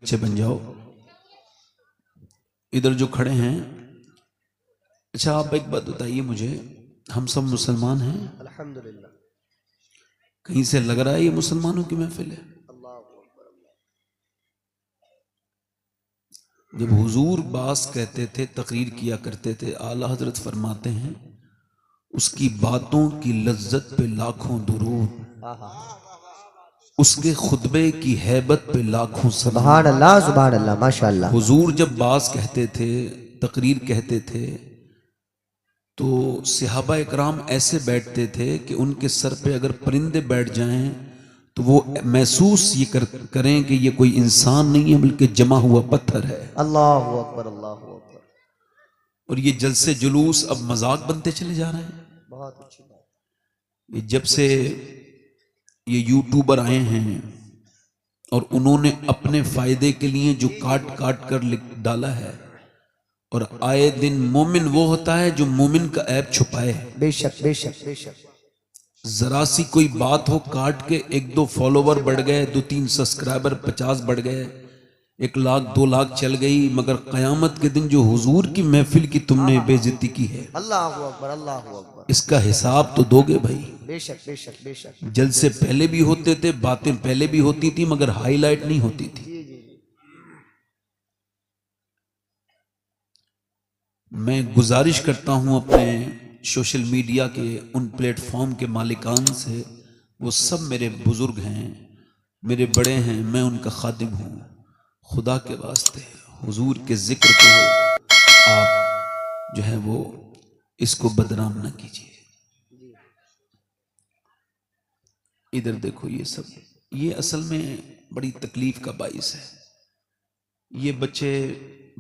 अच्छे बन जाओ। इधर जो खड़े हैं, अच्छा आप एक बात बताइए मुझे, हम सब मुसलमान हैं? अल्हम्दुलिल्लाह। कहीं से लग रहा है ये मुसलमानों की महफिल है? जब हुजूर बास कहते थे, तकरीर किया करते थे, आला हजरत फरमाते हैं उसकी बातों की लज्जत पे लाखों दुरूद, उसके खुतबे की हैबत पे लाखों सुभान अल्लाह, सुभान अल्लाह, माशाअल्लाह। हुजूर जब बास कहते थे, तकरीर कहते थे, तो सहाबा इकराम ऐसे बैठते थे कि उनके सर पे अगर परिंदे बैठ जाएं तो वो महसूस ये करें कि ये कोई इंसान नहीं है बल्कि जमा हुआ पत्थर है। अल्लाहु अकबर, अल्लाहु अकबर। और ये जलसे जुलूस अब मजाक बनते चले जा रहे हैं। बहुत अच्छी बात। ये जब से ये यूट्यूबर आए हैं और उन्होंने अपने फायदे के लिए जो काट काट कर लिख डाला है, और आए दिन मोमिन वो होता है जो मोमिन का ऐब छुपाए। बेशक बेशक बेशक। जरा सी कोई बात हो, काट के 1-2 फॉलोवर बढ़ गए, 2-3 सब्सक्राइबर 50 बढ़ गए, 1 लाख 2 लाख चल गई, मगर कयामत के दिन जो हुजूर की महफिल की तुमने बेइज्जती की है, अल्लाहु अकबर, अल्लाहु अकबर। इसका हिसाब तो दोगे भाई। बेशक बेशक बेशक। जलसे पहले भी होते थे, बातें पहले भी होती थी, मगर हाईलाइट नहीं होती थी। मैं गुजारिश करता हूं अपने सोशल मीडिया के उन प्लेटफॉर्म के मालिकान से, वो सब मेरे बुजुर्ग हैं, मेरे बड़े हैं, मैं उनका खादिम हूं। खुदा के वास्ते हुजूर के जिक्र को आप जो है वो इसको बदनाम ना कीजिए। इधर देखो, ये सब ये असल में बड़ी तकलीफ का बाइस है। ये बच्चे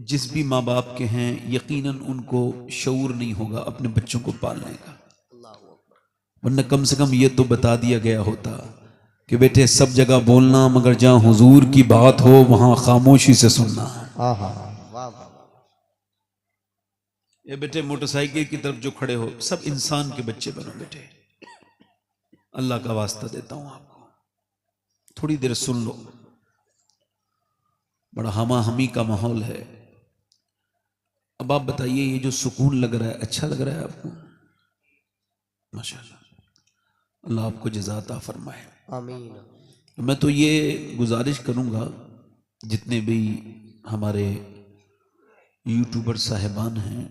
जिस भी माँ बाप के हैं, यकीनन उनको शऊर नहीं होगा अपने बच्चों को पालने का, वरना कम से कम ये तो बता दिया गया होता कि बेटे सब जगह बोलना, मगर जहां हुजूर की बात हो वहां खामोशी से सुनना। ये बेटे मोटरसाइकिल की तरफ जो खड़े हो, सब इंसान के बच्चे बनो बेटे, अल्लाह का वास्ता देता हूं आपको, थोड़ी देर सुन लो। बड़ा हमा हमी का माहौल है। अब आप बताइए, ये जो सुकून लग रहा है, अच्छा लग रहा है आपको? माशाअल्लाह, अल्लाह आपको जज़ात फरमाए, आमीन। मैं तो ये गुजारिश करूंगा, जितने भी हमारे यूट्यूबर साहिबान हैं,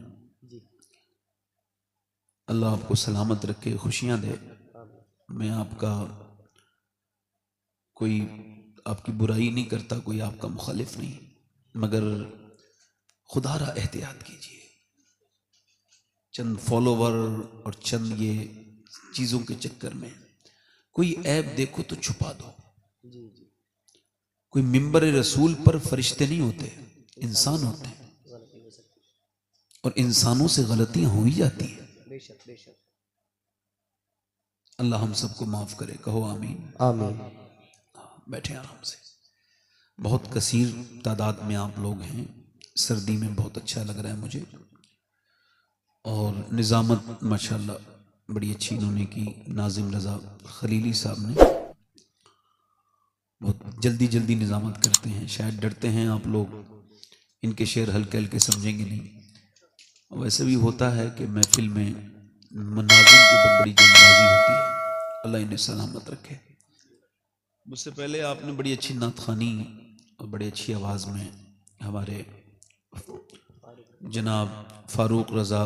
अल्लाह आपको सलामत रखे, खुशियां दे। मैं आपका कोई आपकी बुराई नहीं करता, कोई आपका मुखालिफ नहीं, मगर खुदारा एहतियात कीजिए। चंद फॉलोवर और चंद ये चीजों के चक्कर में कोई ऐब देखो तो छुपा दो। कोई मिंबर रसूल पर फरिश्ते नहीं होते, इंसान होते हैं, और इंसानों से गलतियां हो ही जाती है। अल्लाह हम सबको माफ करे, कहो आमीन, आमीन। बैठे आराम से। बहुत कसीर तादाद में आप लोग हैं, सर्दी में बहुत अच्छा लग रहा है मुझे, और निज़ामत माशाल्लाह बड़ी अच्छी इन्होंने की। नाजिम रज़ा खलीली साहब ने बहुत जल्दी जल्दी निज़ामत करते हैं, शायद डरते हैं आप लोग इनके शेर हल्के हल्के समझेंगे नहीं। वैसे भी होता है कि महफिल में नाजिम की बहुत बड़ी जल्दबाजी होती है, अल्लाह इन्हें सलामत रखे। मुझसे पहले आपने बड़ी अच्छी नात खानी और बड़ी अच्छी आवाज़ में हमारे जनाब फारूक रज़ा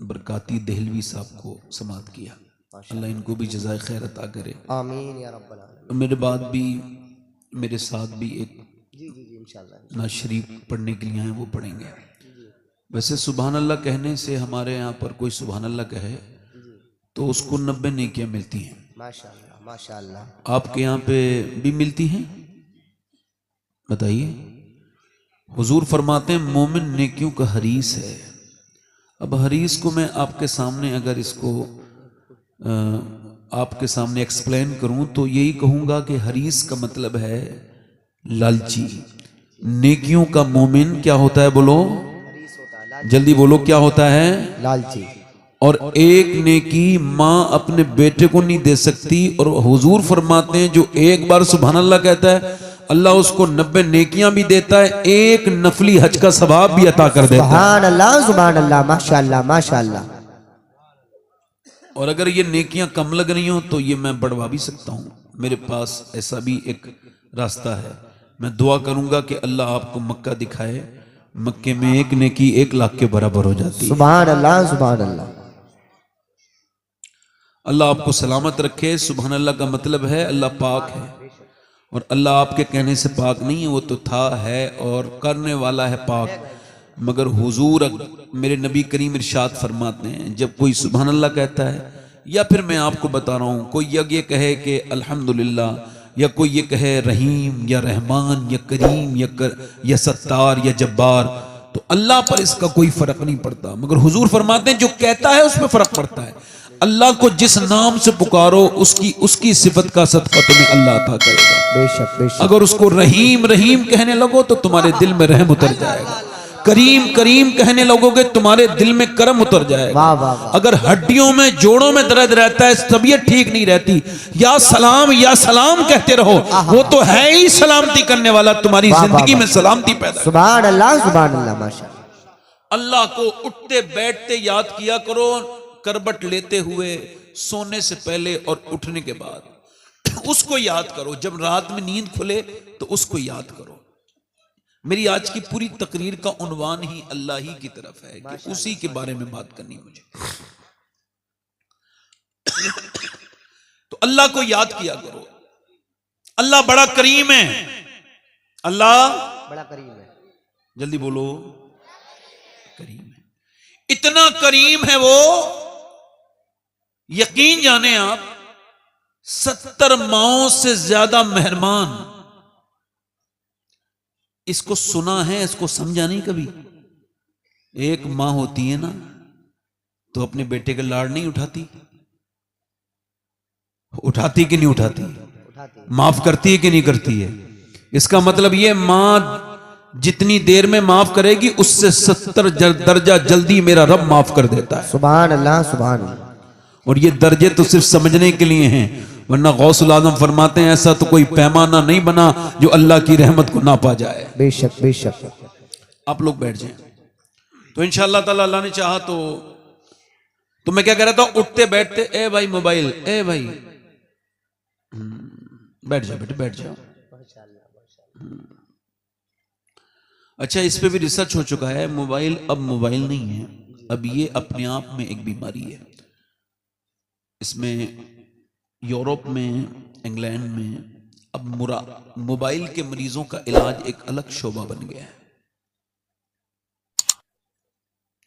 बरकाती देहलवी साहब को समात किया, अल्लाह इनको भी जज़ाए खैर अता करे, आमीन या रब्बल आलमीन। मेरे बाद भी मेरे साथ भी एक इंशाअल्लाह नात शरीफ पढ़ने के लिए हैं, वो पढ़ेंगे। वैसे सुभान अल्लाह कहने से हमारे यहाँ पर कोई सुभान अल्लाह कहे तो उसको 90 नेकियां मिलती हैं, माशाअल्लाह माशाअल्लाह। आपके यहाँ पे भी मिलती हैं? बताइए। हुजूर फरमाते हैं मोमिन नेकियों का हरीस है। अब हरीस को मैं आपके सामने अगर इसको आपके सामने एक्सप्लेन करूं तो यही कहूंगा कि हरीस का मतलब है लालची। नेकियों का मोमिन क्या होता है? बोलो जल्दी बोलो, क्या होता है? लालची। और एक नेकी माँ अपने बेटे को नहीं दे सकती, और हुजूर फरमाते हैं जो एक बार सुभान अल्लाह कहता है अल्लाह उसको 90 नेकियां भी देता है, एक नफली हज का सवाब भी अता कर देता है। सुभान अल्लाह, माशाअल्लाह माशाअल्लाह। और अगर ये नेकियां कम लग रही हो तो ये मैं बढ़वा भी सकता हूँ, मेरे पास ऐसा भी एक रास्ता है। मैं दुआ करूंगा कि अल्लाह आपको मक्का दिखाए, मक्के में एक नेकी 1 लाख के बराबर हो जाती है। सुभान अल्लाह सुभान अल्लाह। अल्लाह आपको सलामत रखे। सुभान अल्लाह का मतलब है अल्लाह पाक है, और अल्लाह आपके कहने से पाक नहीं है, वो तो था, है और करने वाला है पाक। मगर हुजूर मेरे नबी करीम इरशाद फरमाते हैं, जब कोई सुभान अल्लाह कहता है, या फिर मैं आपको बता रहा हूँ, कोई ये कहे कि अल्हम्दुलिल्लाह, या कोई ये कहे रहीम या रहमान या करीम या सत्तार या जब्बार, तो अल्लाह पर इसका कोई फर्क नहीं पड़ता। मगर हुजूर फरमाते हैं जो कहता है उसमें फर्क पड़ता है। अल्लाह को जिस नाम से पुकारो उसकी सिफत का सदका तुम्हें अल्लाह अता करेगा। बेशक बेशक। अगर उसको रहीम रहीम कहने लगो तो तुम्हारे दिल में रहम उतर जाएगा। करीम करीम कहने लगोगे तुम्हारे दिल में करम उतर जाएगा। वाह वाह वाह। अगर हड्डियों में जोड़ों में दर्द रहता है, तबीयत ठीक नहीं रहती, या सलाम कहते रहो, वो तो है ही सलामती करने वाला, तुम्हारी जिंदगी में सलामती पैदा। सुभान अल्लाह माशाअल्लाह। अल्लाह को उठते बैठते याद किया करो, करबट लेते हुए, सोने से पहले और उठने के बाद उसको याद करो। जब रात में नींद खुले तो उसको याद करो। मेरी आज की पूरी तकरीर का उन्वान ही अल्लाह ही की तरफ है कि उसी के बारे में बात करनी मुझे। तो अल्लाह को याद किया करो। अल्लाह बड़ा करीम है, अल्लाह बड़ा करीम है। जल्दी बोलो, करीम है। इतना करीम है वो, यकीन जाने आप, 70 माओं से ज्यादा मेहरबान। इसको सुना है, इसको समझा नहीं कभी। एक मां होती है ना, तो अपने बेटे के लाड़ नहीं उठाती? उठाती कि नहीं उठाती? माफ करती है कि नहीं करती है? इसका मतलब ये मां जितनी देर में माफ करेगी उससे 70 दर्जा जल्दी मेरा रब माफ कर देता है। सुभान अल्लाह सुभान अल्लाह। और ये दर्जे तो सिर्फ समझने के लिए हैं, वरना गौसुल आजम फरमाते हैं ऐसा तो कोई पैमाना नहीं बना जो अल्लाह की रहमत को ना पा जाए। बेशक बेशक। आप लोग बैठ जाएं। तो इंशाअल्लाह ताला अल्लाह ने चाहा तो मैं क्या कह रहा था, उठते बैठते, ए भाई मोबाइल, ए भाई बैठ जाओ बेटे, बैठ जाओ। अच्छा, इस पे भी रिसर्च हो चुका है। मोबाइल अब मोबाइल नहीं है, अब ये अपने आप में एक बीमारी है। इसमें यूरोप में, इंग्लैंड में अब मोबाइल के मरीजों का इलाज एक अलग शोबा बन गया है।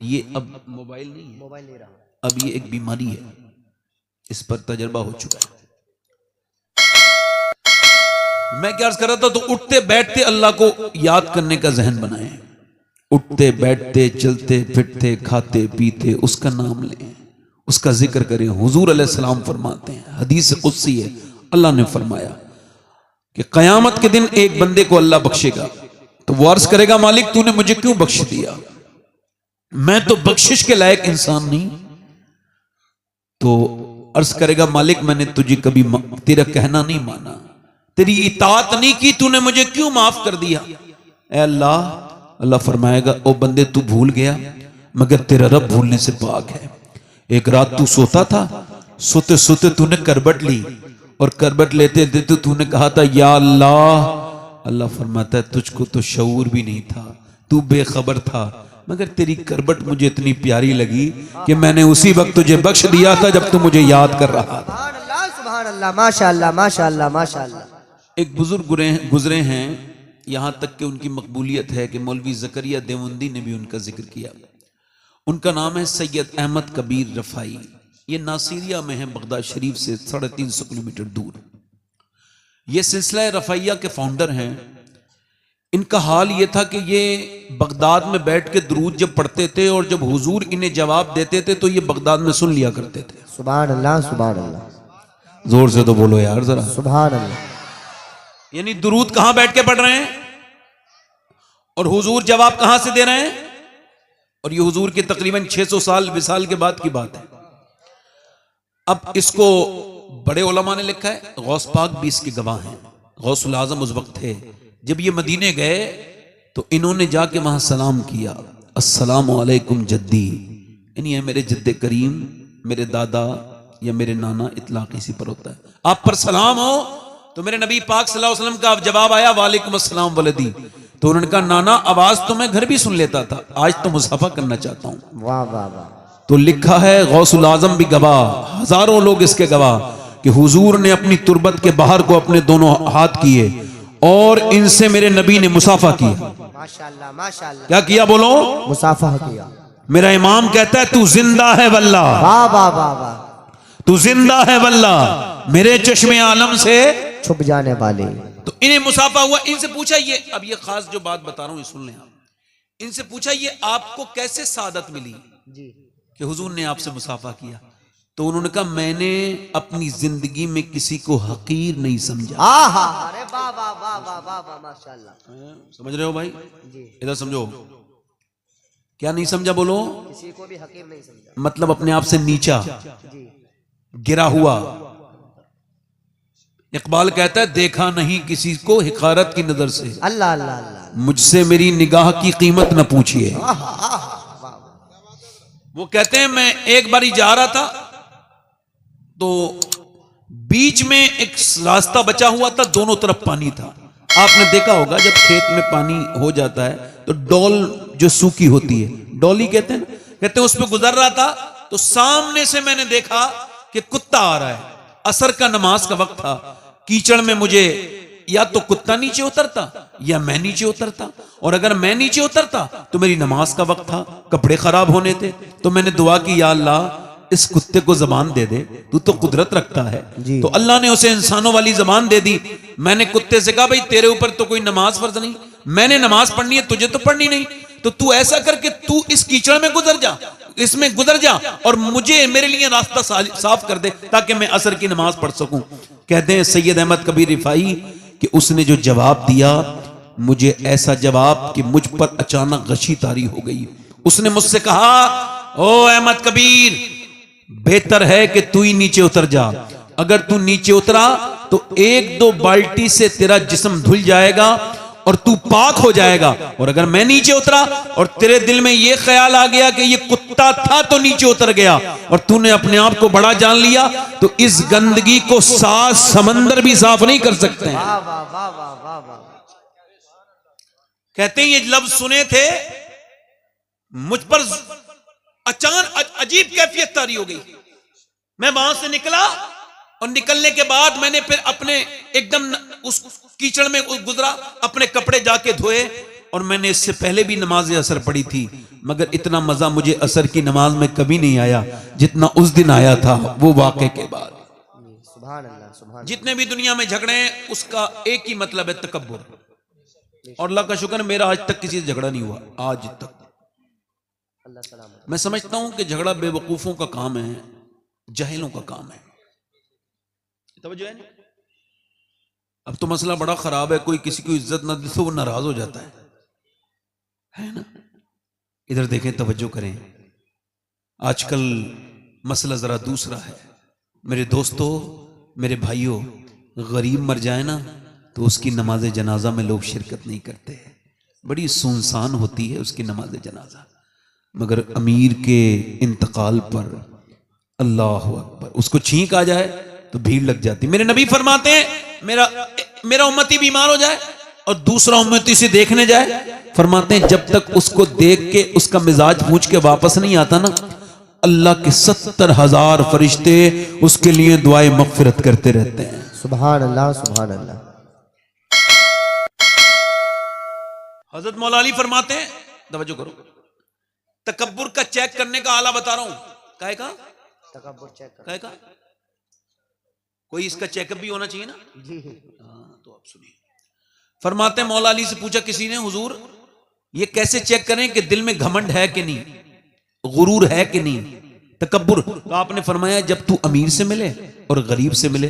ये अब मोबाइल नहीं है, मोबाइल ले रहा हूं, अब ये एक बीमारी है। इस पर तजर्बा हो चुका है। मैं क्या अर्ज कर रहा था, तो उठते बैठते अल्लाह को याद करने का जहन बनाएं। उठते बैठते चलते फिरते खाते पीते उसका नाम लें, उसका जिक्र करें। हुजूर अलैहिस्सलाम फरमाते हैं, हदीस कुदसी है, अल्लाह ने फरमाया कि कयामत के दिन एक बंदे को अल्लाह बख्शेगा, तो वो अर्ज करेगा, मालिक तूने मुझे क्यों बख्श दिया, मैं तो बख्शिश के लायक इंसान नहीं। तो अर्ज करेगा, मालिक मैंने तुझे कभी तेरा कहना नहीं माना, तेरी इताअत नहीं की, तूने मुझे क्यों माफ कर दिया। ऐ अल्लाह, अल्लाह फरमाएगा, ओ बंदे तू भूल गया, मगर तेरा रब भूलने से पाक है। एक रात तू सोता था, सोते सोते तूने करबट ली, और करबट लेते लेते तूने कहा था या अल्लाह। अल्लाह फरमाता है, तुझको तो शऊर भी नहीं था, तू बेखबर था, मगर तेरी करबट मुझे इतनी प्यारी लगी कि मैंने उसी वक्त तुझे बख्श दिया था जब तू मुझे याद कर रहा था। सुभान अल्लाह सुभान अल्लाह, माशाअल्लाह माशाअल्लाह माशाअल्लाह। एक बुजुर्ग गुजरे हैं, यहां तक कि उनकी मकबूलियत है कि मौलवी ज़करिया देवबंदी ने भी उनका जिक्र किया। उनका नाम है सैयद अहमद कबीर रफ़ाई। ये नासिरिया में है, बगदाद शरीफ से 350 किलोमीटर दूर। ये सिलसिला रफ़ाइया के फाउंडर हैं। इनका हाल ये था कि ये बगदाद में बैठ के दुरूद जब पढ़ते थे और जब हुजूर इन्हें जवाब देते थे तो ये बगदाद में सुन लिया करते थे। सुभान अल्लाह सुभान अल्लाह। जोर से तो बोलो यार जरा। सुभान अल्लाह। यानी दुरूद कहां बैठ के पढ़ रहे हैं और हुजूर जवाब कहां से दे रहे हैं। और ये हुजूर के तकरीबन 600 साल विसाल के बाद की बात है। अब इसको बड़े उलमा ने लिखा है, गौस पाक भी इसके गवाह हैं। गौसुल आजम उस वक्त थे। जब ये मदीने गए तो इन्होंने जाके वहां सलाम किया, अस्सलामु अलैकुम जद्दी, यानी है मेरे जद्दे करीम, मेरे दादा या मेरे नाना, इतलाक इसी पर होता है। आप पर सलाम हो। तो मेरे नबी पाक सल्लल्लाहु अलैहि वसल्लम का जवाब आया, वालेकुम अस्सलाम वलदी। तो उन्होंने कहा, नाना आवाज तो मैं घर भी सुन लेता था, आज तो मुसाफा करना चाहता हूं। वाह वाह वाह। तो लिखा है, गौसुल आजम भी गवाह, हजारों लोग इसके गवाह, कि हुजूर ने अपनी तुरबत के बाहर को अपने दोनों हाथ किए और इनसे मेरे नबी ने मुसाफा किया। माशाअल्लाह माशाअल्लाह। क्या किया बोलो? मुसाफा किया। मेरा इमाम कहता है, तू जिंदा है वल्लाह, वाह वाह वाह वाह। तू जिंदा है वल्लाह, मेरे चश्मे आलम से छुप जाने वाले। तो इन्हें मुसाफा हुआ। इनसे पूछा, ये अब ये खास जो बात बता रहा हूं ये सुन लें आप। इनसे पूछा, ये आपको कैसे सादत मिली जी कि हुजूर ने आपसे मुसाफा किया? तो उन्होंने कहा, मैंने अपनी जिंदगी में किसी को हकीर नहीं समझा। अरे वाह वाह वाह वाह वाह वाह माशाअल्लाह। समझ रहे हो भाई? जी। इधर समझो, क्या नहीं समझा बोलो? किसी को भी हकीर नहीं समझा, मतलब अपने आप से नीचा जी, गिरा हुआ। इकबाल कहता है, देखा नहीं किसी को हिकारत की नजर से, अल्लाह अल्लाह अल्लाह। मुझसे मेरी निगाह की कीमत न पूछिए। वो कहते हैं, मैं एक बारी जा रहा था तो बीच में एक रास्ता बचा हुआ था, दोनों तरफ पानी था। आपने देखा होगा जब खेत में पानी हो जाता है तो डोल जो सूखी होती है, डोली कहते हैं, कहते हैं उस पर गुजर रहा था तो सामने से मैंने देखा कि कुत्ता आ रहा है। असर का नमाज का वक्त था। कीचड़ में मुझे या तो कुत्ता नीचे उतरता या मैं नीचे उतरता, और अगर मैं नीचे उतरता तो मेरी नमाज का वक्त था, कपड़े खराब होने थे। तो मैंने दुआ की, या अल्लाह इस कुत्ते को जबान दे दे, तू तो कुदरत रखता है। तो अल्लाह ने उसे इंसानों वाली जबान दे दी। मैंने कुत्ते से कहा, भाई तेरे ऊपर तो कोई नमाज फर्ज नहीं, मैंने नमाज पढ़नी है, तुझे तो पढ़नी नहीं, तो तू ऐसा करके तू इस कीचड़ में गुजर जा, इसमें गुजर जा और मुझे मेरे लिए रास्ता साफ कर दे ताकि मैं असर की नमाज पढ़ सकूं। कहते हैं सैयद अहमद कबीर रिफाई कि उसने जो जवाब दिया, मुझे ऐसा जवाब कि मुझ पर अचानक गशी तारी हो गई। उसने मुझसे कहा, ओ अहमद कबीर, बेहतर है कि तू ही नीचे उतर जा। अगर तू नीचे उतरा तो एक दो बाल्टी से तेरा जिस्म धुल जाएगा और तू पाक हो जाएगा, और अगर मैं नीचे उतरा और तेरे दिल में यह ख्याल आ गया कि ये कुत्ता था तो नीचे उतर गया और तूने अपने आप को बड़ा जान लिया, तो इस गंदगी को 7 समंदर भी साफ नहीं कर सकते हैं। वाह वाह वाह वाह वाह वाह। कहते हैं ये लफ्ज सुने थे, मुझ पर अचानक अजीब कैफियत तारी हो गई। मैं वहां से निकला और निकलने के बाद मैंने फिर अपने एकदम उस कीचड़ में गुजरा, अपने कपड़े जाके धोए, और मैंने इससे पहले भी नमाज असर पढ़ी थी, मगर इतना मजा मुझे असर की नमाज में कभी नहीं आया जितना उस दिन आया था वो वाक़े के बाद। सुभान अल्लाह सुभान। जितने भी दुनिया में झगड़े हैं उसका एक ही मतलब है, तकब्बुर। और अल्लाह का शुक्र मेरा आज तक किसी से झगड़ा नहीं हुआ, आज तक। अल्लाह सलामत। मैं समझता हूं कि झगड़ा बेवकूफों का काम है, जाहिलों का काम है। तवज्जो है? अब तो मसला बड़ा खराब है, कोई किसी को इज्जत ना दे तो वो नाराज हो जाता है ना? इधर देखें, तवज्जो करें, आजकल मसला जरा दूसरा है। मेरे दोस्तों, मेरे भाइयों, गरीब मर जाए ना तो उसकी नमाज जनाजा में लोग शिरकत नहीं करते, बड़ी सुनसान होती है उसकी नमाज जनाजा। मगर अमीर के इंतकाल पर अल्लाह अकबर, उसको छींक आ जाए तो भीड़ लग जाती। मेरे नबी फरमाते हैं, मेरा उम्मती बीमार हो जाए और दूसरा उम्मती से देखने जाए, फरमाते हैं जब तक उसको देख के उसका मिजाज पूछ के वापस नहीं आता ना, अल्लाह के 70,000 फरिश्ते उसके लिए दुआए मगफिरत करते रहते हैं। सुभान अल्लाह सुभान अल्लाह। हजरत मौला अली फरमाते हैं, तवज्जो करो, तकब्बुर का चेक करने का आला बता रहा हूं। काहे का तकब्बुर चेक कर। काहे का? कोई इसका चेकअप भी होना चाहिए ना। जी हाँ, तो आप सुनिए, फरमाते हैं मौला अली से पूछा किसी ने, हुजूर ये कैसे चेक करें कि दिल में घमंड है कि नहीं, गुरूर है कि नहीं, तकब्बुर? तो आपने फरमाया जब तू अमीर से मिले और गरीब से मिले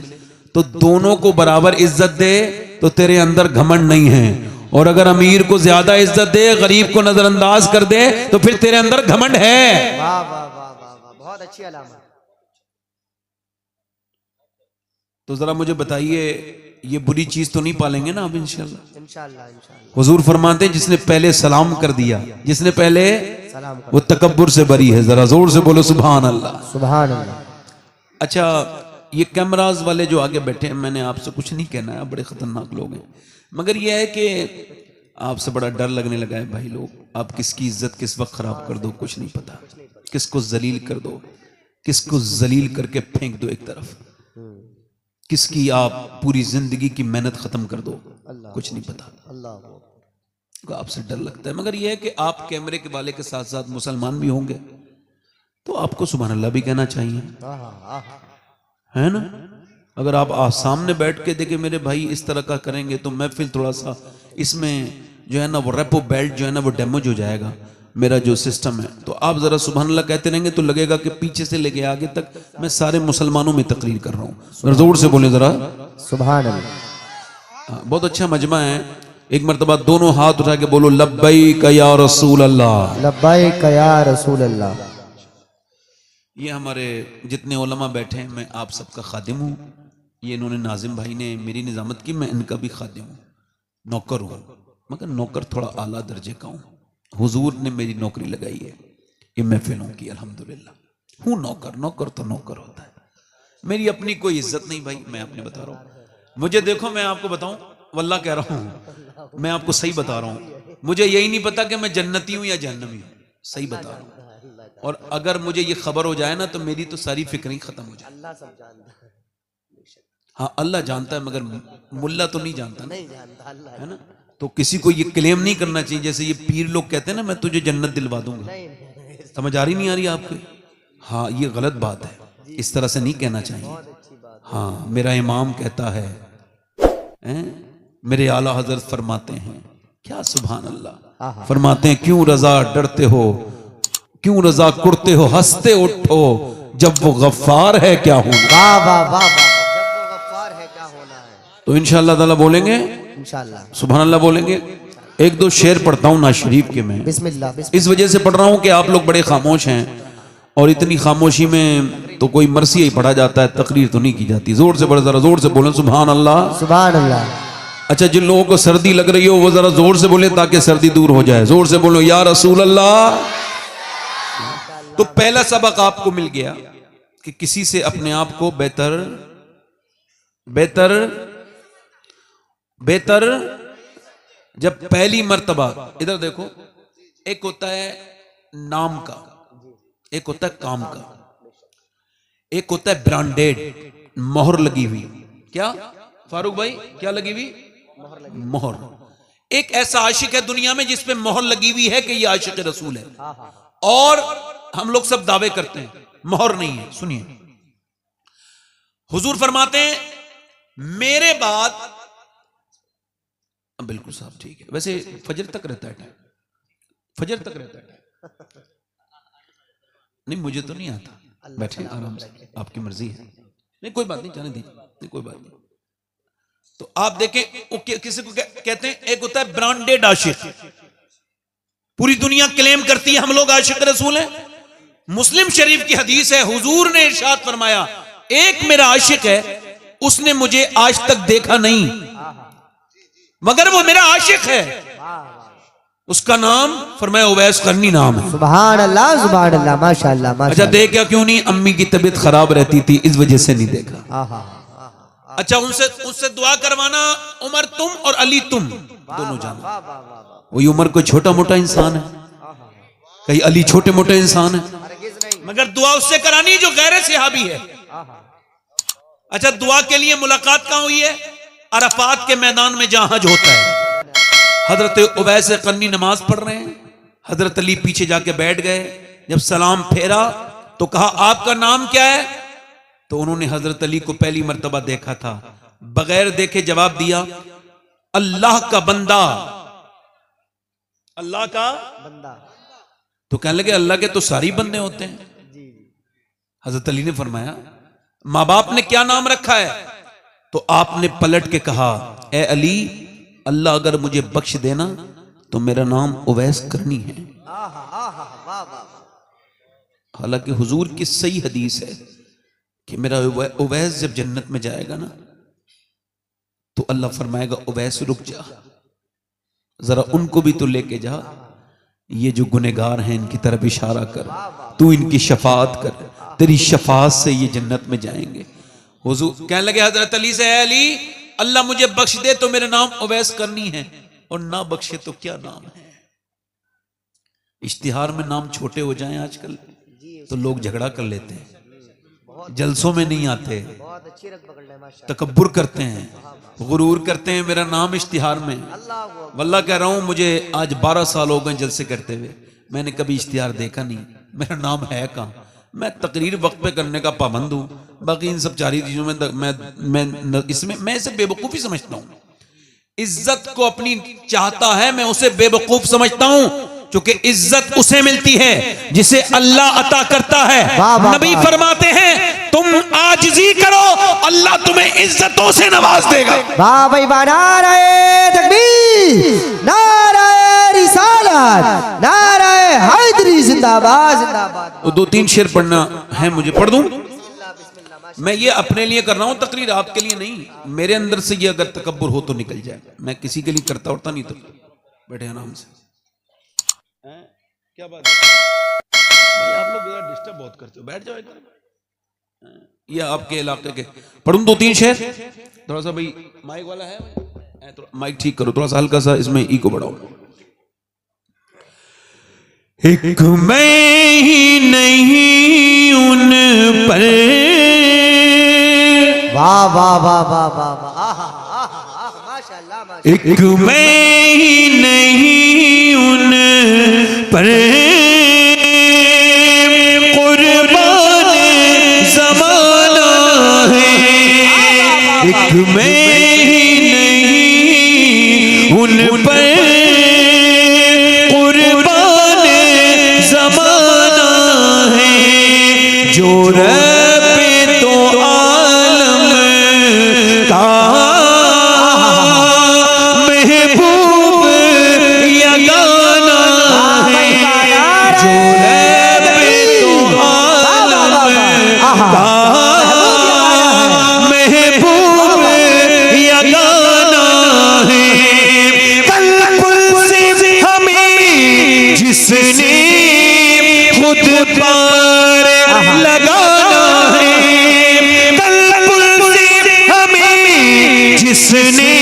तो दोनों को बराबर इज्जत दे तो तेरे अंदर घमंड नहीं है, और अगर अमीर को ज्यादा इज्जत दे, गरीब को नजरअंदाज कर दे तो फिर तेरे अंदर घमंड है। वाह वाह वाह वाह वाह, बहुत अच्छी अलामत। तो जरा मुझे बताइए, ये बुरी चीज तो नहीं पालेंगे ना अब इंशाल्लाह। इंशाल्लाह इंशाल्लाह। हुजूर फरमाते हैं जिसने पहले सलाम कर दिया, जिसने पहले सलाम कर वो तकब्बुर से बरी है। जरा जोर से बोलो सुभान अल्लाह। सुभान अल्लाह। अच्छा, ये कैमराज वाले जो आगे बैठे हैं, मैंने आपसे कुछ नहीं कहना है, बड़े खतरनाक लोग हैं, मगर ये है कि आपसे बड़ा डर लगने लगा है भाई लोग। आप किसकी इज्जत किस वक्त खराब कर दो कुछ नहीं पता, किसको जलील कर दो, किसको जलील करके फेंक दो एक तरफ, किसकी आप पूरी जिंदगी की मेहनत खत्म कर दो, कुछ नहीं पता। अल्लाह, आपसे डर लगता है। मगर यह है कि आप कैमरे के वाले के साथ साथ मुसलमान भी होंगे तो आपको सुभान अल्लाह भी कहना चाहिए, है ना। अगर आप सामने बैठ के देखे मेरे भाई इस तरह का करेंगे तो महफिल थोड़ा सा इसमें जो है ना वो रेपो बेल्ट जो है ना वो डैमेज हो जाएगा, मेरा जो सिस्टम है। तो आप जरा सुभान अल्लाह कहते रहेंगे तो लगेगा कि पीछे से लेके आगे तक मैं सारे मुसलमानों में तकरीर कर रहा हूँ। जोर से बोले जरा सुभान अल्लाह। बहुत अच्छा मजमा है। एक मर्तबा दोनों हाथ उठा के बोलो लब्बैक या रसूल अल्लाह, लब्बैक या रसूल अल्लाह। ये हमारे जितने उलमा बैठे हैं, मैं आप सबका खादिम हूँ। ये इन्होंने नाजिम भाई ने मेरी निजामत की, मैं इनका भी खादिम हूँ, नौकर हूँ, मगर नौकर थोड़ा आला दर्जे का हूँ। हुजूर ने मेरी नौकरी लगाई है ये महफिलों की, अल्हम्दुलिल्लाह हूँ नौकर। नौकर तो नौकर होता है, मेरी अपनी कोई इज्जत नहीं भाई, मैं अपने बता रहा हूँ। मुझे देखो, मैं आपको बताऊं, वल्लाह कह रहा हूँ, मैं आपको सही बता रहा हूँ, मुझे यही नहीं पता कि मैं जन्नती हूँ या जहन्नमी हूँ, सही बता रहा हूँ। और अगर मुझे ये खबर हो जाए ना तो मेरी तो सारी फिक्रें खत्म हो जाए। अल्लाह सब जानता है। हाँ अल्लाह जानता है, मगर मुल्ला तो नहीं जानता ना, नहीं जानता अल्लाह, है ना। तो किसी को ये क्लेम नहीं करना चाहिए, जैसे ये पीर लोग कहते हैं ना मैं तुझे जन्नत दिलवा दूंगा। समझ आ रही नहीं आ रही आपको? हाँ ये गलत बात है, इस तरह से नहीं कहना चाहिए। हाँ मेरा इमाम कहता है, मेरे आला हजरत फरमाते हैं, क्या सुभान अल्लाह, फरमाते हैं क्यों रजा डरते हो, क्यों रजा कुड़ते हो, हंसते उठो, जब वो गफ्फार है क्या होना। वाह वाह वाह वाह, जब वो गफ्फार है क्या होना है। तो इंशाअल्लाह ताला बोलेंगे, इंशाअल्लाह सुभान अल्लाह बोलेंगे। एक दो शेर पढ़ता हूँ नाज शरीफ के मैं, बिस्मिल्लाह। इस वजह से पढ़ रहा हूँ कि आप लोग बड़े खामोश हैं और इतनी खामोशी में तो कोई मरसी ही पढ़ा जाता है, तकरीर तो नहीं की जाती। जोर से बड़े, जरा जोर से बोले सुभान अल्लाह। सुभान अल्लाह। अच्छा, जिन लोगों को सर्दी लग रही हो वो जरा जोर से बोले ताकि सर्दी दूर हो जाए। जोर से बोलो या रसूल अल्लाह। तो पहला सबक आपको मिल गया कि किसी से अपने आप को बेहतर बेहतर बेहतर जब पहली मर्तबा, इधर देखो, एक होता है नाम का, एक होता है काम का, एक होता है ब्रांडेड, मोहर लगी हुई। क्या फारूक भाई, क्या लगी हुई? मोहर। एक ऐसा आशिक है दुनिया में जिस पे मोहर लगी हुई है कि ये आशिक रसूल है, और हम लोग सब दावे करते हैं मोहर नहीं है। सुनिए, हुजूर फरमाते हैं मेरे बाद, बिल्कुल साहब ठीक है, वैसे फजर तक रहता है टाइम, फजर तक रहता है टाइम। नहीं मुझे तो नहीं आता, बैठे आराम से, आपकी मर्जी है। नहीं कोई बात नहीं, जाने दीजिए, नहीं कोई बात नहीं। तो आप देखें वो किसी को कहते हैं, एक होता है ब्रांडेड आशिक, पूरी दुनिया क्लेम करती है हम लोग आशिक रसूल हैं। मुस्लिम शरीफ की हदीस है, हुजूर ने इरशाद फरमाया एक मेरा आशिक है, उसने मुझे आज तक देखा नहीं मगर वो मेरा आशिक है, उसका नाम फरमाया उवैस करनी नाम है। सुभान अल्लाह सुभान अल्लाह, माशाअल्लाह माशाअल्लाह। अच्छा देखा क्यों नहीं? अम्मी की तबीयत खराब रहती थी इस वजह से नहीं देखा। अच्छा उससे दुआ करवाना, उमर तुम और अली तुम दोनों जाना। वही उमर कोई छोटा मोटा इंसान है, कहीं अली छोटे मोटे इंसान है, मगर दुआ उससे करानी जो गैर सहाबी है। अच्छा दुआ के लिए मुलाकात कहां हुई है? अरफात के मैदान में जहां हज होता है। हजरत उवैस करनी नमाज पढ़ रहे हैं, हजरत अली पीछे जाके बैठ गए। जब सलाम फेरा तो कहा आपका नाम क्या है? तो उन्होंने हजरत अली को पहली मर्तबा देखा था, बगैर देखे जवाब दिया अल्लाह का बंदा, अल्लाह का बंदा। तो कहने लगे अल्लाह के तो सारी बंदे होते हैं। हजरत अली ने फरमाया माँ बाप ने क्या नाम रखा है? तो आपने पलट के कहा ए अली, अल्लाह अगर मुझे बख्श देना तो मेरा नाम उवैस करनी है। हालांकि हुजूर की सही हदीस है कि मेरा उवैस जब जन्नत में जाएगा ना तो अल्लाह फरमाएगा उवैस रुक जा, जरा उनको भी तो लेके जा, ये जो गुनहगार हैं इनकी तरफ इशारा कर, तू इनकी शफाअत कर, तेरी शफाअत से ये जन्नत में जाएंगे। हुजूर कहने लगे हजरत अली से, अली अल्लाह मुझे बख्श दे तो मेरा नाम उवैस करनी है, और ना बख्शे तो क्या नाम है। इश्तिहार में नाम छोटे हो जाएं आजकल तो लोग झगड़ा कर लेते हैं, जलसों में नहीं आते, बहुत अच्छी रख पकड़ ले माशाल्लाह। तकब्बुर करते हैं, गुरूर करते हैं, मेरा नाम इश्तिहार में। वल्लाह कह रहा हूं मुझे आज 12 साल हो गए जलसे करते हुए, मैंने कभी इश्तिहार देखा नहीं, मेरा नाम है कहाँ। मैं तकरीर वक्त पे करने का पाबंद हूँ, बाकी इन सब चारी चीजों में इसमें मैं इसे बेवकूफ़ी समझता हूँ। इज्जत को अपनी चाहता है, मैं उसे बेवकूफ समझता हूँ, क्योंकि इज्जत उसे मिलती है जिसे अल्लाह अता करता है। नबी फरमाते हैं तुम आजिज़ी करो, अल्लाह तुम्हें इज्जतों से नवाज देगा। वाह भाई वाह, नारे तकबीर, नारे रिसालत, नारे हैदरी, जिंदाबाद जिंदाबाद। तो 2-3 शेर पढ़ना है मुझे, पढ़ दूं? मैं ये अपने लिए कर रहा हूं तकरीर, आपके लिए नहीं। मेरे अंदर से ये अगर तकब्बुर हो तो निकल जाए, मैं किसी के लिए करता उड़ता नहीं। तो बैठे आराम से। क्या बात है भाई, आप लोग डिस्टर्ब बहुत करते हो, बैठ जाओ इधर। ये आपके इलाके के पढ़ूं 2-3 शेर? थोड़ा सा भाई माइक वाला है, तो माइक ठीक करो, थोड़ा सा हल्का सा इसमें ई को बढ़ाओ। एक मैं ही नहीं उन पर, वाह वाह वाह वाह वाह वाह, माशाल्लाह माशाल्लाह। एक मैं ही नहीं उन पर कुर्बान ज़माना है, एक मैं ही नहीं उन पर कुर्बान ज़माना है, जो रब तो आलम का महबूब यगाना है, जो रब तो आलम का महबूब यगाना है। कल्ब से हमें जिसने खुद पार लगाना है, कल्ब से हमें जिसने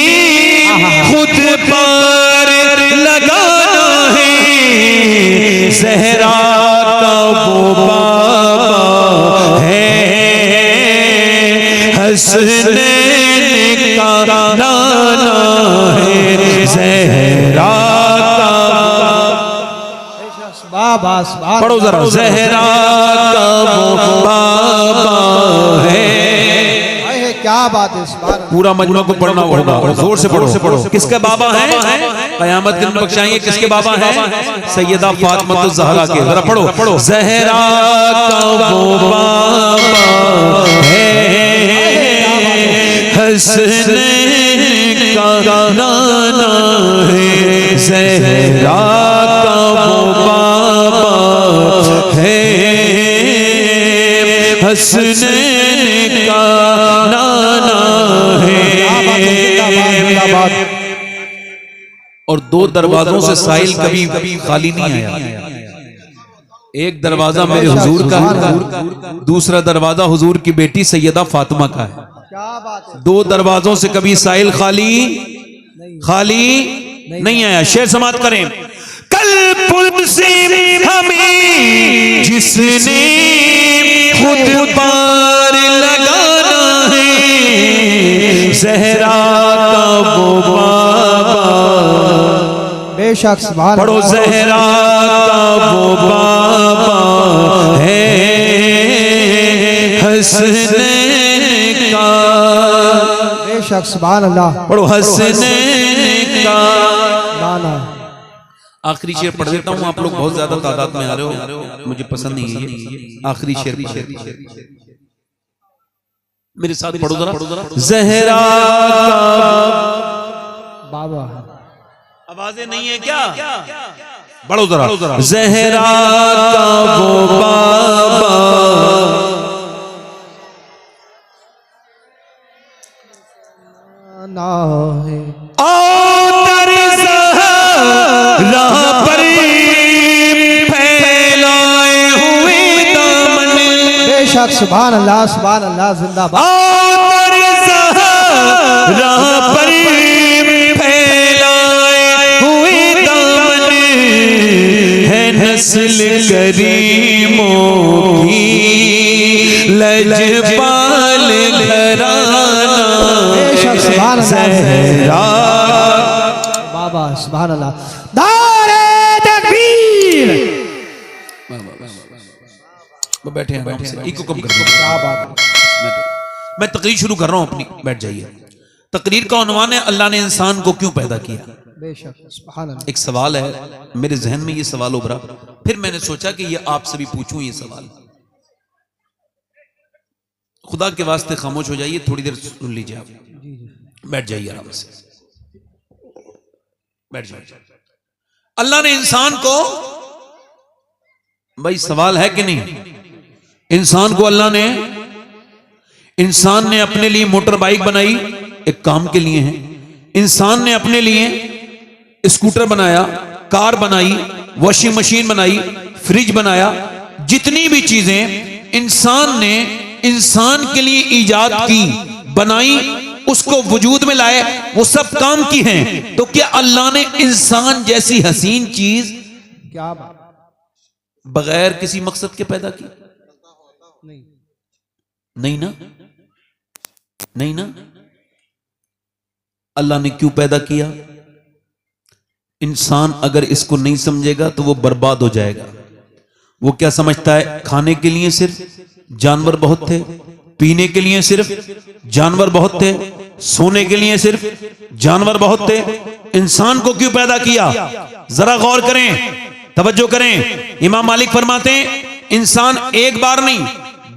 खुद पार लगाना है, ज़हरा का वो बाबा है, हसनैन का नाना है, ज़हरा का पढ़ो जरा, ज़हरा का वो बाबा है। क्या बात है, पूरा मजमा को पढ़ना होगा, जोर से पढ़ो। किसके बाबा हैं? कयामत दिन बख्शाएंगे। किसके बाबा हैं? सैयदा फातिमा ज़हरा के। जरा पढ़ो, ज़हरा का वो बाबा है, हसनैन का नाना है, ज़हरा का वो बाबा है, हसनैन का नाना है। और 2 दरवाजों से साहिल कभी खाली नहीं आया। एक दरवाजा मेरे हुजूर का, दूसरा दरवाजा हुजूर की बेटी सैयदा फातिमा का है। क्या बात है, 2 दरवाजों से कभी साहिल खाली नहीं आया। शेर समाप्त करें। कल पुल से हमें जिसने खुद पार लगाना है, ज़हरा का वो बाबा, बेशक पढ़ो, ज़हरा का वो बाबा है, हसनैन का, बेशक सुभान अल्लाह, पढ़ो, हसनैन का नाना। आखिरी शेर पढ़ देता हूँ, आप लोग बहुत ज्यादा तादाद में आ रहे हो, मुझे पसंद नहीं है ये। आखिरी शेर मेरे साथ पढ़ो जरा। ज़हरा बाबा, आवाजें नहीं है क्या? पढ़ो जरा। ज़हरा का वो बाबा, पर फैलाए हुए दामन, बेशक सुभान अल्लाह जिंदाबाद। राह पर फैलाए हुए दामन है नस्ल करीमों की लजपाल घराना ज़हरा। बाबा सुभान अल्लाह। नारे तकबीर। बैठे हैं आराम से, इको कम कर दो। क्या बात है। मैं तकरीर शुरू कर रहा हूं अपनी, बैठ जाइए। तकरीर का उन्वान है अल्लाह ने इंसान को क्यों पैदा किया। बेशक सुभान अल्लाह। एक सवाल है मेरे जहन में, ये सवाल उभरा, फिर मैंने सोचा कि ये आपसे भी पूछूं ये सवाल। खुदा के वास्ते खामोश हो जाइए, थोड़ी देर सुन लीजिए आप। बैठ जाइए आराम से, बैठ जाइए। अल्लाह ने इंसान को, भाई सवाल है कि नहीं, इंसान को अल्लाह ने, इंसान ने अपने लिए मोटर बाइक बनाई, एक काम के लिए है। इंसान ने अपने लिए स्कूटर बनाया, कार बनाई, वॉशिंग मशीन बनाई, फ्रिज बनाया। जितनी भी चीजें इंसान ने इंसान के लिए ईजाद की, बनाई, उसको वजूद में लाए, वो सब काम की हैं। तो क्या अल्लाह ने इंसान जैसी हसीन चीज क्या बात। बगैर किसी मकसद के पैदा की? नहीं ना, नहीं ना। अल्लाह ने क्यों पैदा किया? इंसान अगर इसको नहीं समझेगा तो वो बर्बाद हो जाएगा। वो क्या समझता है, खाने के लिए सिर्फ जानवर बहुत थे, पीने के लिए सिर्फ जानवर बहुत थे, सोने के लिए सिर्फ जानवर बहुत थे। इंसान को क्यों पैदा किया? जरा गौर करें, तवज्जो करें। इमाम मालिक फरमाते हैं इंसान एक बार नहीं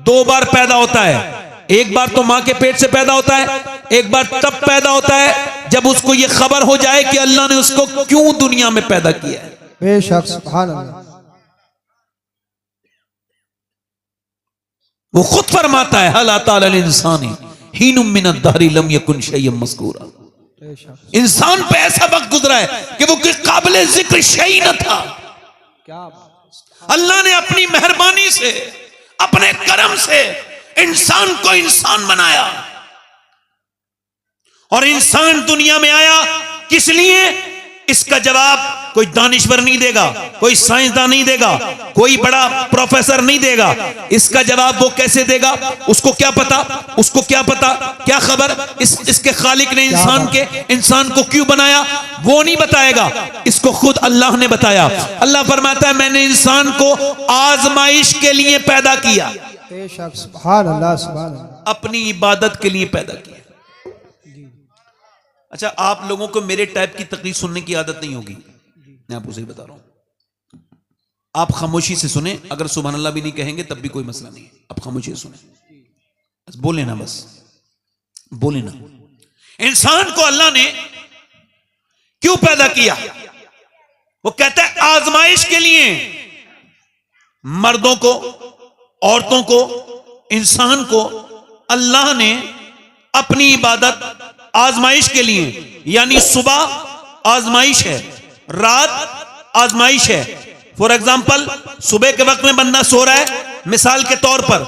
2 बार पैदा होता है। एक बार तो मां के पेट से पैदा होता है, एक बार तब पैदा होता है जब उसको यह खबर हो जाए कि अल्लाह ने उसको क्यों दुनिया में पैदा किया है। बेशक सुभान अल्लाह। वो खुद फरमाता है हल अता अल इंसानी हीनुम मिन अद-दहरि लम यकुन शैय्यन मज़कूरा। इंसान पे ऐसा वक्त गुजरा है कि वो किस काबिल जिक्र शै न था। क्या अल्लाह ने अपनी मेहरबानी से, अपने करम से इंसान को इंसान बनाया। और इंसान दुनिया में आया किस लिए? इसका जवाब कोई दानिश्वर नहीं देगा, कोई साइंसदान नहीं देगा, कोई बड़ा प्रोफेसर नहीं देगा। इसका जवाब वो कैसे देगा? उसको क्या पता, उसको क्या पता, क्या खबर। इसके खालिक ने इंसान को क्यों बनाया वो नहीं बताएगा, इसको खुद अल्लाह ने बताया। अल्लाह फरमाता है मैंने इंसान को आजमाइश के लिए पैदा किया, सुभान अल्लाह सुभान अल्लाह। अपनी इबादत के लिए पैदा किया। अच्छा, आप लोगों को मेरे टाइप की तकरीर सुनने की आदत नहीं होगी, मैं आपको सही बता रहा हूं। आप खामोशी से सुने, अगर सुभान अल्लाह भी नहीं कहेंगे तब भी कोई मसला नहीं है। आप खामोशी से सुने, बस बोले ना, बस बोले ना। इंसान को अल्लाह ने क्यों पैदा किया? वो कहता है आजमाइश के लिए। मर्दों को, औरतों को, इंसान को अल्लाह ने अपनी इबादत आजमाइश के लिए, यानी सुबह आजमाइश है, रात आजमाइश है। फॉर एग्जाम्पल सुबह के वक्त में बंदा सो रहा है, मिसाल के तौर पर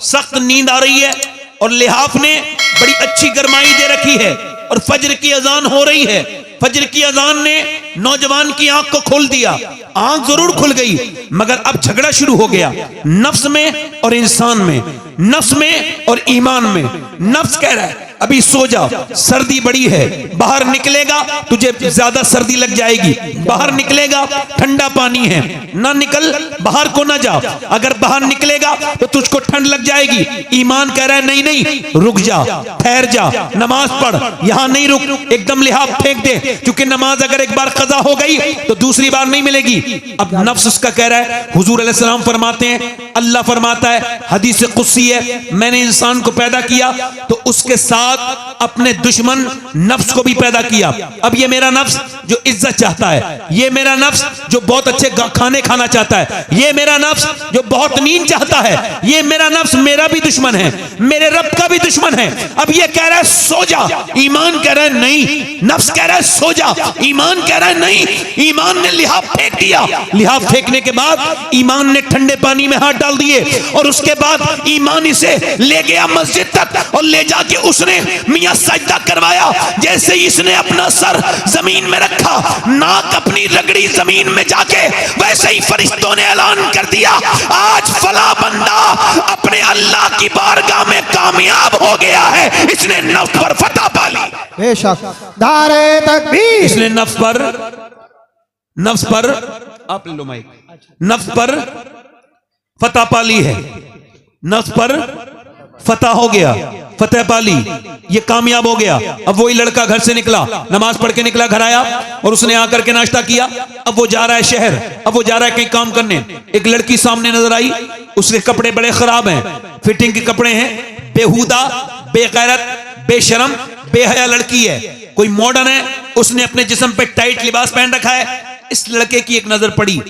सख्त नींद आ रही है और लिहाफ ने बड़ी अच्छी गरमाई दे रखी है और फज्र की अजान हो रही है। फज्र की अजान ने नौजवान की आंख को खोल दिया, आंख जरूर खुल गई, मगर अब झगड़ा शुरू हो गया नफ्स में और इंसान में, नफ्स में और ईमान में। नफ्स कह रहा है अभी सो जा, सर्दी बड़ी है, बाहर निकलेगा तुझे ज्यादा सर्दी लग जाएगी, बाहर निकलेगा ठंडा पानी है, ना निकल, बाहर को ना जा, अगर बाहर निकलेगा तो तुझको ठंड लग जाएगी। ईमान कह रहा है नहीं नहीं, रुक जा, ठहर जा, नमाज पढ़, यहां नहीं रुक, एकदम लिहाफ फेंक दे, क्योंकि नमाज अगर एक बार कज़ा हो गई तो दूसरी बार नहीं मिलेगी। अब नफ्स उसका कह रहा है, हुजूर अलैहिस्सलाम फरमाते हैं, अल्लाह फरमाता है, हदीस कुदसी है, मैंने इंसान को पैदा किया तो उसके साथ बाद अपने दुश्मन नफ्स को भी पैदा किया। अब ये मेरा नफ्स जो इज्जत चाहता है, ये मेरा नफ्स जो बहुत अच्छे खाने खाना चाहता है, ये मेरा नफ्स जो बहुत नींद चाहता है, ये मेरा नफ्स मेरा भी दुश्मन है, मेरे रब का भी दुश्मन है। अब ये कह रहा है सो जा, ईमान कह रहा है नहीं। नफ्स कह रहा है सो जा, ईमान कह रहा है नहीं। ईमान ने लिहाफ फेंक दिया। लिहाफ फेंकने के बाद ईमान ने ठंडे पानी में हाथ डाल दिए और उसके बाद ईमान इसे ले गया मस्जिद तक और ले जाके उसने मियां सजदा करवाया। जैसे ही इसने अपना सर जमीन में रखा, नाक अपनी रगड़ी जमीन में जाके, वैसे ही फरिश्तों ने ऐलान कर दिया आज फला बंदा अपने अल्लाह की बारगाह में कामयाब हो गया है, इसने नफ्स पर फतह पा ली। बेशक नारे तकबीर। इसने नफ्स पर आप लो माइक, नफ्स पर फतह पा ली है, नफ्स पर फतह हो गया, फतह पा ली, ये कामयाब हो गया। अब वही लड़का घर से निकला, नमाज पढ़ के निकला, घर आया और उसने आकर के नाश्ता किया। अब वो जा रहा है शहर, अब वो जा रहा है कहीं काम करने। एक लड़की सामने नजर आई, उसके कपड़े बड़े खराब हैं, फिटिंग के कपड़े हैं, बेहुदा, बेगैरत, बेशरम, बेहया लड़की है। कोई मॉडर्न है, उसने अपने जिस्म पे टाइट लिबास पहन रखा है। इस लड़के की एक नजर पड़ी,